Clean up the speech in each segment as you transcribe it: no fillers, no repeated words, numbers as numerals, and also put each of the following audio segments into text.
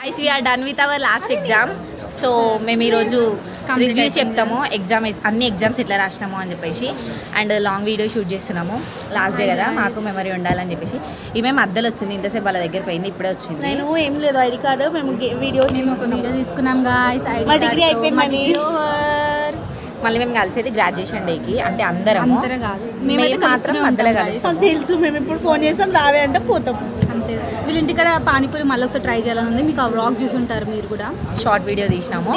Guys we are done with our last exam. So మేము ఈరోజు review చెప్తాము అన్ని ఎగ్జామ్స్ ఎట్లా రాసినాము అని చెప్పేసి. అండ్ లాంగ్ వీడియో షూట్ చేస్తున్నాము. లాస్ట్ డే కదా, మాకు మెమరీ ఉండాలని చెప్పేసి. ఈమె మధ్యలో వచ్చింది, ఇంతసేపు వాళ్ళ దగ్గర పోయింది, ఇప్పుడే వచ్చింది. నేను ఏం లేదు ఐడి కార్డు, మేము వీడియో తీసుకున్నాం గాయ్స్. డిగ్రీ అయిపోయింది. మళ్ళీ మేము కలిసేది గ్రాడ్యుయేషన్ డేకి, అంటే అందరము మేము మాత్రం మధ్యలో కలిసి తెలుసు. మేము ఇప్పుడు ఫోన్ చేస్తాం రావే అంటే పోతాం అంతే. వీళ్ళ ఇంటికాడ పానీపూరి మళ్ళీ ఒకసారి ట్రై చేయాలని ఉంది. మీకు ఆ వ్లాగ్ చూసి ఉంటారు మీరు కూడా. షార్ట్ వీడియో తీసినాము.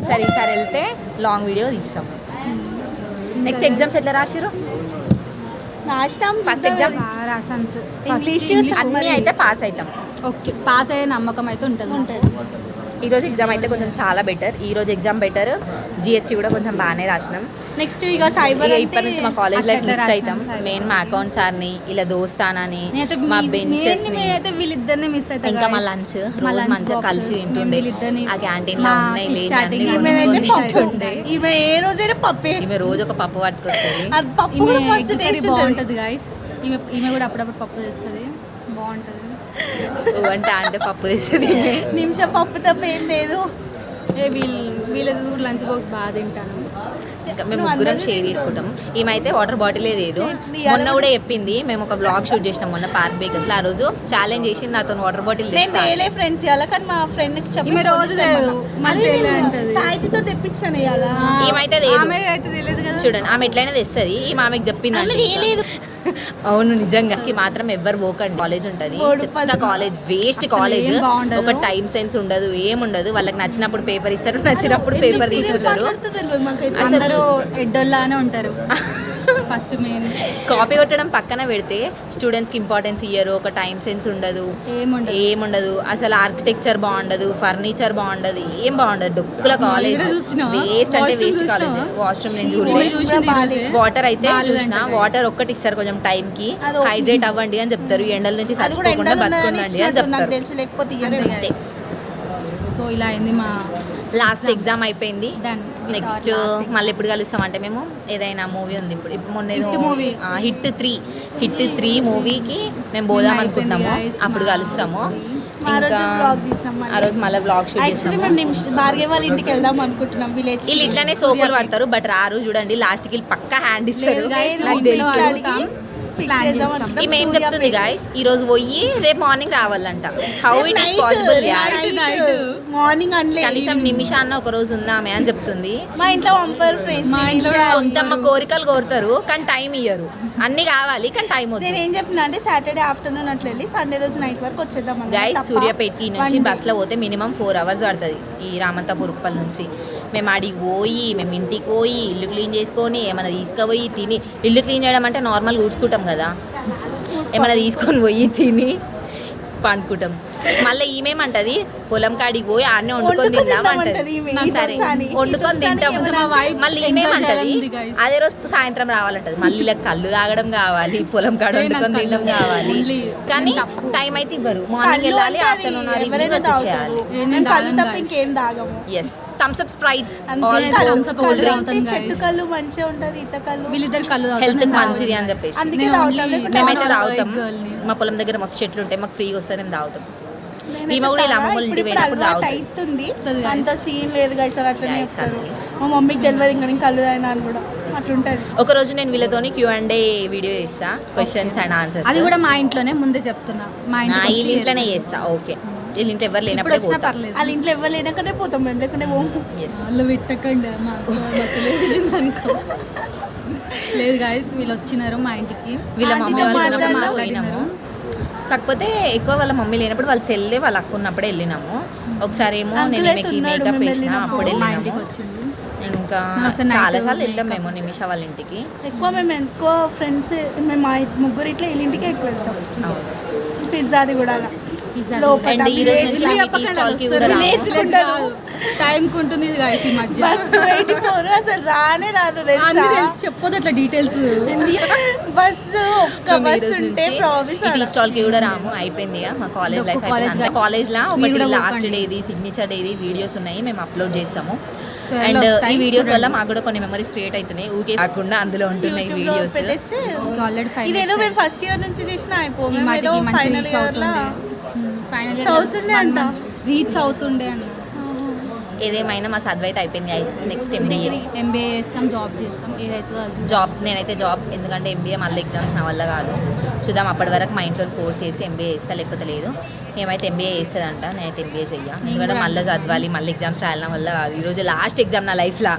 సరే ఈసారి వెళ్తే లాంగ్ వీడియో తీస్తాము. నెక్స్ట్ ఎగ్జామ్స్ ఎట్లా రాసిరు? ఫస్ట్ ఎగ్జామ్ ఇంగ్లీష్ అన్నీ అయితే పాస్ అవుతాం. ఓకే, పాస్ అయ్యే నమ్మకం అయితే ఉంటుంది. ఈరోజు ఎగ్జామ్ అయితే కొంచెం చాలా బెటర్. ఈరోజు ఎగ్జామ్ బెటర్. జిఎస్టీ కూడా కొంచెం బాగానే రాసినాం. నెక్స్ట్ ఇక సైబర్ ఇప్పటి నుంచి మా కాలేజ్ లైఫ్ మిస్ అవుతాం. మెయిన్ మా అకౌంట్ సార్ని, ఇలా దోస్తానని, మా బెంచెస్ వీళ్ళిద్దరిని మిస్ అవుతాం. ఇంకా మా లంచ్ రోజు మంచిగా కలిసి తింటుండే. ఆ క్యాంటీన్ లో ఉన్నాయి ఈమె ఏ రోజైనా పప్పే. ఈమె రోజు ఒక పప్పు పట్టుకొస్తుంది. బాగుంటది గాయస్. ఈమె కూడా అప్పుడప్పుడు పప్పు చేస్తుంది, బాగుంటది. అంటే పప్పు తెస్తుంది. నిమిషం పప్పు తప్ప ఏం లేదు. వీళ్ళది కూడా లంచ్ బాక్స్ బాగా తింటాను. ఇంకా మేము ముగ్గురం షేర్ చేసుకుంటాం. ఈమైతే వాటర్ బాటిల్ లేదు. మొన్న కూడా చెప్పింది, మేము ఒక బ్లాగ్ షూట్ చేసినాం మొన్న పార్క్ బేకర్స్ లో. ఆ రోజు ఛాలెంజ్ చేసింది నాతో వాటర్ బాటిల్ ఫ్రెండ్స్ కానీ మా ఫ్రెండ్ సాయితో తెప్పించాను. ఏమైతే తెలియదు కదా, చూడండి ఆమె ఎట్లయినా తెస్తుంది. ఈ ఆమెకు చెప్పింది. అవును, నిజంగా మాత్రం ఎవ్వరు పోకండి. కాలేజ్ ఉంటది, కాలేజ్ వేస్ట్ కాలేజ్. ఒక టైం సెన్స్ ఉండదు, ఏముండదు. వాళ్ళకి నచ్చినప్పుడు పేపర్ ఇస్తారు, నచ్చినప్పుడు పేపర్ తీసుకుంటారు. అసలు ఎడ్డోళ్ళనే ఉంటారు. ఫస్ట్ మెయిన్ కాపీ కొట్టడం పక్కన పెడితే స్టూడెంట్స్ కి ఇంపార్టెన్స్ ఇయ్యరు. ఒక టైం సెన్స్ ఉండదు, ఏముండదు. అసలు ఆర్కిటెక్చర్ బాగుండదు, ఫర్నిచర్ బాగుండదు, ఏం బాగుండదు. డొక్కుల కాలేజ్, వేస్ట్ అంటే వేస్ట్ కాలేజ్. వాష్రూమ్ నేను చూడలేదు. వాటర్ అయితే చూసిన, వాటర్ ఒక్కటి ఇస్తారు కొంచెం టైం కి. హైడ్రేట్ అవ్వండి అని చెప్తారు. ఎండల నుంచి చచ్చిపోకుండా బతుకుండండి అని చెప్తారు. సో ఇలా అయింది మా లాస్ట్ ఎగ్జామ్ అయిపోయింది. నెక్స్ట్ మళ్ళీ ఎప్పుడు కలుస్తాం అంటే, మేము ఏదైనా మూవీ ఉంది ఇప్పుడు మొన్న హిట్ 3 మూవీకి మేము పోదాం అనుకుంటున్నాము. అప్పుడు కలుస్తాము. ఆ రోజు మళ్ళీ బ్లాగ్ షూట్ చేస్తాము. భార్గవి వాళ్ళ ఇంటికి వెళ్దాం అనుకుంటున్నాం. విలేజ్ వీళ్ళు ఇట్లానే సోకులు పడతారు, బట్ రారు. చూడండి లాస్ట్ కి పక్కా హ్యాండ్ ఇస్తారు. ఈమె ఏం చెప్తుంది గాయస్, ఈ రోజు పోయి రేపు మార్నింగ్ రావాలంట. How it is possible? Morning కనీసం నిమిషాన్న ఒక రోజు ఉందామే అని చెప్తుంది. మా ఇంట్లో పంపారు ఫ్రెండ్స్. కొంతమ్మ కోరికలు కోరుతారు కానీ టైం ఇయ్యరు. అన్ని కావాలి కానీ టైం వద్దు. నేను ఏం చెప్పిన అంటే సాటర్డే ఆఫ్టర్నూన్ అట్లా వెళ్ళి సండే రోజు నైట్ వరకు వచ్చేద్దాం. గైస్ సూర్యాపేట నుంచి బస్ లో పోతే మినిమం 4 hours పడుతుంది. ఈ రామంతపూర్ ఉప్పల్ నుంచి మేము ఆడికి పోయి, మేము ఇంటికి పోయి ఇల్లు క్లీన్ చేసుకొని, ఏమైనా తీసుకుపోయి తిని. ఇల్లు క్లీన్ చేయడం అంటే నార్మల్ ఊడ్చుకుంటాం కదా, ఏమైనా తీసుకొని పోయి తిని పండుకుంటాం. మళ్ళీ ఈమెమంటది పొలం కాడికి పోయి ఆడనే వండుకొని తిందామంటది. సరే వండుకొని తింటాం. మళ్ళీ ఈమెమంటది అదే రోజు సాయంత్రం రావాలంటది. మళ్ళీ ఇలా కళ్ళు తాగడం కావాలి, పొలం కాడ వండుకొని తినడం కావాలి. కానీ టైం అయితే ఇవ్వరు. మార్నింగ్ వెళ్ళాలి, ఆఫ్టర్నూన్ వచ్చేయాలి. ఎస్, థమ్స్ అప్, స్ప్రైట్స్, చెట్టు కళ్ళు మంచిగా ఉంటది. ఈత కళ్ళు వీళ్ళిద్దరు కళ్ళు హెల్త్ మంచిది అని చెప్పేసి మేమైతే తాగుతాం. మా పొలం దగ్గర మస్తు చెట్లు ఉంటాయి, మాకు ఫ్రీగా వస్తే మేము తాగుతాం. ఈమె కూడా ఇలా అమ్మ వాళ్ళ ఇంటికి పోయినప్పుడు అవుతుంది. అంత సీన్ లేదు కదా సార్, అట్లనే చెప్తారు. మా మమ్మీకి డెలివరీ ఇంకా కళ్ళు అయినా అని కూడా అట్లుంటది. ఒక రోజు నేను వీళ్ళతోని Q&A వీడియో చేస్తా, క్వశ్చన్స్ అండ్ ఆన్సర్స్. అది కూడా మా ఇంట్లోనే, ముందే చెప్తున్నా, మా ఇంట్లోనే చేస్తా. ఓకే, వీళ్ళ ఇంట్లో ఎవరు లేనప్పుడే పర్లేదు. వాళ్ళ ఇంట్లో ఎవరు లేనక్కడే పోతాం మేము, లేకుంటే పోము. వాళ్ళు పెట్టకండి లేదు గాయస్, వీళ్ళు వచ్చినారు మా ఇంటికి. వీళ్ళ మమ్మీ వాళ్ళు పోయినాము. కాకపోతే ఎక్కువ వాళ్ళ మమ్మీ లేనప్పుడు వాళ్ళ చెల్లె వాళ్ళ అక్క ఉన్నప్పుడే వెళ్ళినాము. ఒకసారి ఏమో నేను మేకప్ వేసిన అప్పుడు వెళ్ళినాము. నేను ఇంకా చాలా సార్లు వెళ్ళాం మేము నిమిష వాళ్ళ ఇంటికి. ఎక్కువ ఫ్రెండ్స్ మేము ముగ్గురు ఇట్లా వీళ్ళ ఇంటికి ఎక్కువ వెళ్తాం. పిజ్జాది కూడా టైం ఉంటుంది ఈ మధ్య. అసలు రానే రాదు, చెప్పొద్దు అట్లా డీటెయిల్స్. బస్సు ఒక్క బస్సు ఉంటే టీ స్టాల్ కి కూడా రాము. అయిపోయింది మా కాలేజ్ లైఫ్. కాలేజ్ లో ఒకటి లాస్ట్ డేది, సిగ్నేచర్ డేది వీడియోస్ ఉన్నాయి, మేము అప్లోడ్ చేస్తాము. అండ్ ఈ వీడియోస్ వల్ల మాకు కూడా కొన్ని మెమరీస్ క్రియేట్ అవుతున్నాయి. ఊకే కాకుండా అందులో ఉంటున్నాయి వీడియోస్. ఇదేదో మేము ఫస్ట్ ఇయర్ నుంచి చేసిన అయిపోయింది. ఫైనల్ ఇయర్ లో చదువుతుండే అంట. రీచ్ అవుతుండే అన్న. ఏదేమైనా మా చదువు అయితే అయిపోయింది గైస్. Next MBA. ఎంబీఏ చేస్తాం, జాబ్ చేస్తాం, ఏదైతే అది. జాబ్ నేనైతే జాబ్, ఎందుకంటే ఎంబీఏ మళ్ళీ ఎగ్జామ్స్ నా వల్ల కాదు. చూద్దాం, అప్పటి వరకు మా ఇంట్లో ఫోర్స్ చేసి ఎంబీఏ చేస్తా, లేకపోతే లేదు. ఏమైతే ఎంబీఏ చేస్తుందంట, నేనైతే ఎంబీఏ చెయ్యా. ఎందుకంటే మళ్ళీ చదవాలి, మళ్ళీ ఎగ్జామ్స్ రాయడం వల్ల కాదు. ఈరోజు లాస్ట్ ఎగ్జామ్ నా లైఫ్లో.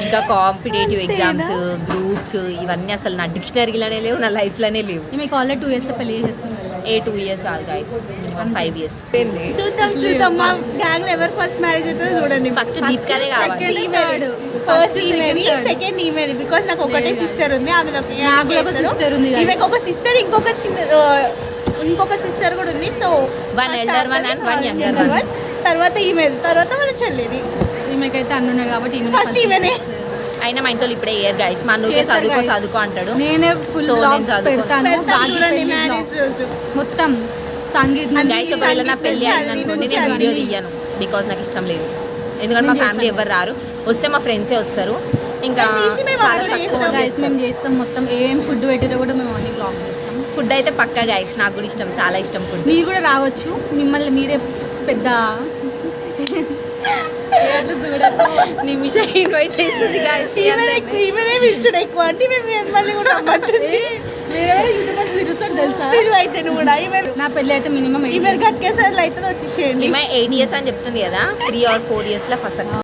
ఇంకా కాంపిటేటివ్ ఎగ్జామ్స్, గ్రూప్స్ ఇవన్నీ అసలు నా డిక్షనరీలోనే లేవు, నా లైఫ్లోనే లేవు. మీకు ఆల్రెడీ 2 years పల్లె చేస్తున్నారు. 2 years కాదు గైస్, 5 years. చూద్దాం మా గ్యాంగ్ ఎవరు ఫస్ట్ మ్యారేజ్ అవుతుందో చూడండి. ఫస్ట్ దీపికాదే కావాలి. ఫస్ట్ ఈమెది, సెకండ్ ఈమెది. బికాస్ నాకు ఒకటే సిస్టర్ ఉంది, ఆమె నాకు కూడా ఒక sister ఉంది guys. ఈమెకు ఒక సిస్టర్, ఇంకొక సిస్టర్ కూడా ఉంది. So One elder one and one younger one. తర్వాత ఈమెది, తర్వాత మన చెల్లిది. ఈమెకైతే అన్న ఉన్నాడు కాబట్టి ఫస్ట్ ఈమెనే. అయినా మా ఇంట్లో ఇప్పుడే ఇయర్ గైస్, మా నువ్వే చేస్తారు చదువుకో guys. చదువుకో అంటాడు. నేనే ఫుల్ So, బ్లాగ్ నేను చదువుకో. పెడతాను. బాగా చూడండి మ్యారేజ్ రోజు మొత్తం సంగీత్ గైస్ ఒకవేళ నా పెళ్ళి అయింది అనుకోండి, నేను వీడియో తీయను, బికాస్ నాకు ఇష్టం లేదు. ఎందుకంటే మా ఫ్యామిలీ ఎవరు రారు, వస్తే మా ఫ్రెండ్సే వస్తారు. ఇంకా తీసి మేము చాలా ఆర్డర్ తక్కువ చేస్తాం. గైస్ మేము చేస్తాం మొత్తం. ఏం ఫుడ్ పెట్టినా కూడా మేము అన్ని బ్లాగ్ చేస్తాం. ఫుడ్ అయితే పక్కా గైస్, నాకు కూడా ఇష్టం, చాలా ఇష్టం ఫుడ్. మీరు కూడా రావచ్చు, మిమ్మల్ని మీరే పెద్ద నిమిష ఇన్వైట్ చేస్తుంది గైస్. ఈమెనే పిలుచుడు ఎక్కువ అంటే మేము మిమ్మల్ని కూడా రమ్మంటుంది. యూట్యూబర్స్ తిరుగుతారు తెలుసా. పిలువ అయితే నువ్వు కూడా ఈమె నా పెళ్ళి అయితే మినిమం ఈమె కట్కేసార్లు అయితే వచ్చేసేయండి. ఈమె 8 years అని చెప్తుంది కదా, 3 or 4 years లో ఫస్ట్